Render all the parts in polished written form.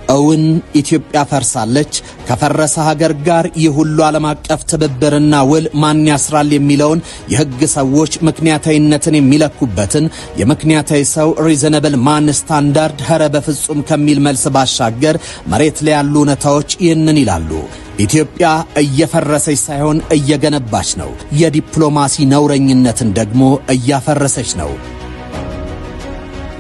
እውን ኢትዮጵያ ፈርሳለች? ከፈረሰ ሀገር ጋር የሁሉ ዓለም አቀፍ ትብብርና ውል ማን ያስራል የሚለውን የሕግ ሰዎች ምክንያታዊነትን የሚለኩበትን የምክንያታዊ ሰው ሪዘነብል ማን ስታንዳርድ ኸረ በፍጹም ከሚል መልስ ባሻገር መሬት ላይ ያሉ እውነታዎች ይህንን ይላሉ። ኢትዮጵያ እየፈረሰች ሳይሆን እየገነባች ነው። የዲፕሎማሲ ነውረኝነትን ደግሞ እያፈረሰች ነው።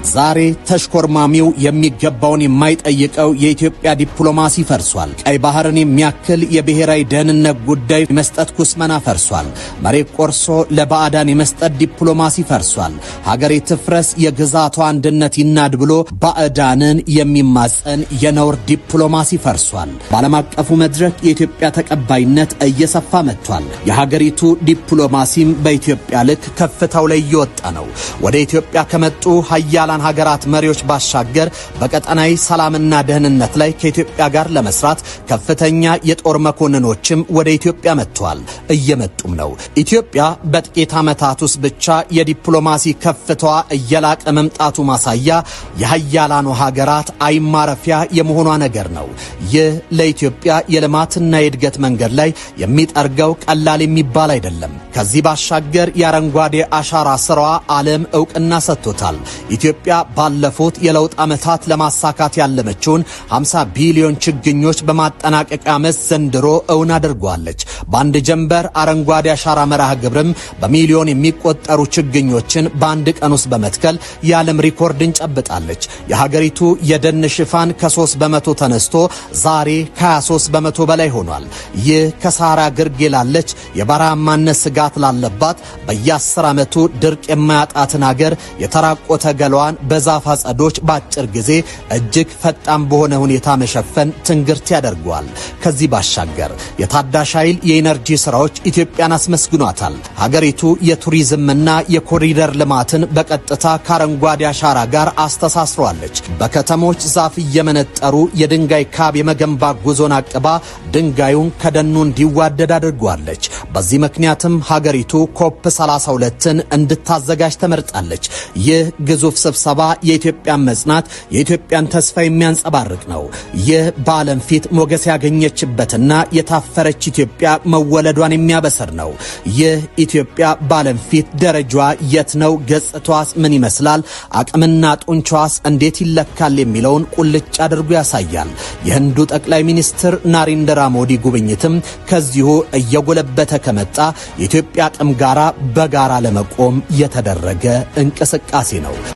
ዛሬ ተሽኮርማሚው የሚገባውን የማይጠይቀው የኢትዮጵያ ዲፕሎማሲ ፈርሷል። ቀይ ባህርን የሚያክል የብሔራዊ ደህንነት ጉዳይ መስጠት ኩስመና ፈርሷል። መሬት ቆርሶ ለባዕዳን የመስጠት ዲፕሎማሲ ፈርሷል። ሀገሬ ትፍረስ የግዛቷ አንድነት ይናድ ብሎ ባዕዳንን የሚማጸን የነውር ዲፕሎማሲ ፈርሷል። በዓለም አቀፉ መድረክ የኢትዮጵያ ተቀባይነት እየሰፋ መጥቷል። የሀገሪቱ ዲፕሎማሲም በኢትዮጵያ ልክ ከፍታው ላይ እየወጣ ነው። ወደ ኢትዮጵያ ከመጡ ሀያላን ሀገራት መሪዎች ባሻገር በቀጠናዊ ሰላምና ደህንነት ላይ ከኢትዮጵያ ጋር ለመስራት ከፍተኛ የጦር መኮንኖችም ወደ ኢትዮጵያ መጥተዋል፣ እየመጡም ነው። ኢትዮጵያ በጥቂት ዓመታት ውስጥ ብቻ የዲፕሎማሲ ከፍታዋ እየላቀ መምጣቱ ማሳያ የሀያላኑ ሀገራት አይማረፊያ የመሆኗ ነገር ነው። ይህ ለኢትዮጵያ የልማትና የእድገት መንገድ ላይ የሚጠርገው ቀላል የሚባል አይደለም። ከዚህ ባሻገር የአረንጓዴ አሻራ ስራዋ ዓለም ዕውቅና ሰጥቶታል። ኢትዮጵያ ባለፉት የለውጥ ዓመታት ለማሳካት ያለመችውን 50 ቢሊዮን ችግኞች በማጠናቀቂያ ዓመት ዘንድሮ እውን አድርጓለች። በአንድ ጀንበር አረንጓዴ አሻራ መርሃ ግብርም በሚሊዮን የሚቆጠሩ ችግኞችን በአንድ ቀን ውስጥ በመትከል የዓለም ሪኮርድን ጨብጣለች። የሀገሪቱ የደን ሽፋን ከ3 በመቶ ተነስቶ ዛሬ ከ23 በመቶ በላይ ሆኗል። ይህ ከሳራ ግርጌ ላለች የበረሃማነት ስጋት ላለባት በየ10 ዓመቱ ድርቅ የማያጣትን ሀገር የተራቆተ ገሏን በዛፍ አጸዶች በአጭር ጊዜ እጅግ ፈጣን በሆነ ሁኔታ መሸፈን ትንግርት ያደርገዋል። ከዚህ ባሻገር የታዳሽ ኃይል የኢነርጂ ስራዎች ኢትዮጵያን አስመስግኗታል። ሀገሪቱ የቱሪዝምና የኮሪደር ልማትን በቀጥታ ከአረንጓዴ አሻራ ጋር አስተሳስሯለች። በከተሞች ዛፍ እየመነጠሩ የድንጋይ ካብ የመገንባት ጉዞን አቅባ ድንጋዩን ከደኑ እንዲዋደድ አድርጓለች። በዚህ ምክንያትም ሀገሪቱ ኮፕ 32ን እንድታዘጋጅ ተመርጣለች። ይህ ግዙፍ ስብሰባ የኢትዮጵያን መጽናት የኢትዮጵያን ተስፋ የሚያንጸባርቅ ነው። ይህ በዓለም ፊት ሞገስ ያገኘችበትና የታፈረች ኢትዮጵያ መወለዷን የሚያበስር ነው። ይህ ኢትዮጵያ በዓለም ፊት ደረጃዋ የት ነው? ገጽታዋስ ምን ይመስላል? አቅምና ጡንቻዋስ እንዴት ይለካል? የሚለውን ቁልጭ አድርጎ ያሳያል። የህንዱ ጠቅላይ ሚኒስትር ናሬንድራ ሞዲ ጉብኝትም ከዚሁ እየጎለበተ ከመጣ የኢትዮጵያ አቅም ጋራ በጋራ ለመቆም የተደረገ እንቅስቃሴ ነው።